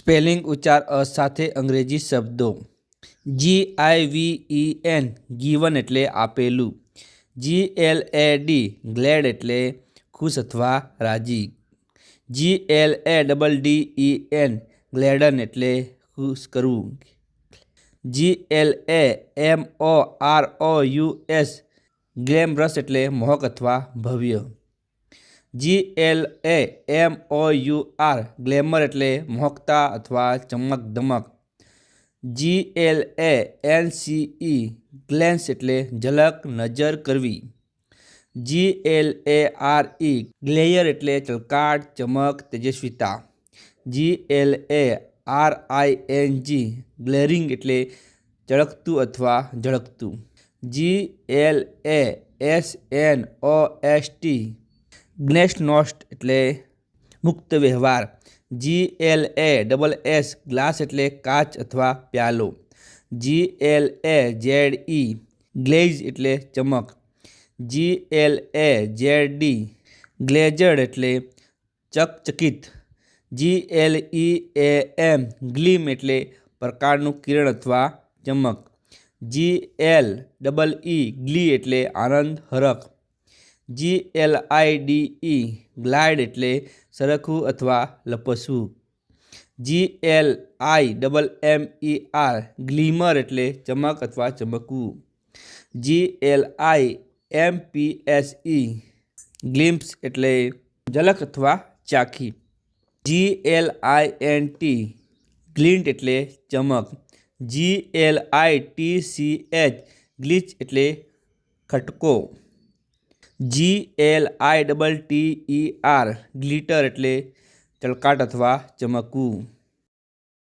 Spelling ઉચ્ચાર અ સાથે અંગ્રેજી શબ્દો. GIVEN ગીવન એટલે આપેલું. GLAD ગ્લેડ એટલે ખુશ અથવા રાજી. GLADDEN ગ્લેડન એટલે ખુશ કરવું. GLAMOROUS ગ્લેમરસ એટલે મોહક અથવા ભવ્ય. GLAMOUR ગ્લેમર એટલે મોહકતા અથવા ચમક ધમક. GLANCE ગ્લેન્સ એટલે ઝલક નજર કરવી. GLARE ગ્લેયર એટલે ચળકાટ ચમક તેજસ્વીતા. GLARING ગ્લેરિંગ એટલે ચળકતું અથવા ઝળકતું. GLASNOST ગ્લેસ્નોસ્ટ એટલે મુક્ત વ્યવહાર. GLASS ગ્લાસ એટલે કાચ અથવા પ્યાલો. GLAZE ગ્લેઝ એટલે ચમક. GLAZD ગ્લેઝડ એટલે ચકચકિત. GLEAM ગ્લીમ એટલે પ્રકારનું કિરણ અથવા ચમક. GLEE ગ્લી એટલે આનંદ હરખ. GLIDE ગ્લાઇડ એટલે સરકવું અથવા લપસવું. GLIMMER ગ્લીમર એટલે ચમક અથવા ચમકવું. GLIMPSE ગ્લિમ્પ્સ એટલે ઝલક અથવા ચાખી. GLINT ગ્લિન્ટ એટલે ચમક. GLITCH ગ્લિચ એટલે ખટકો. GLITTER ગ્લિટર એટલે ચળકાટ અથવા ચમકવું.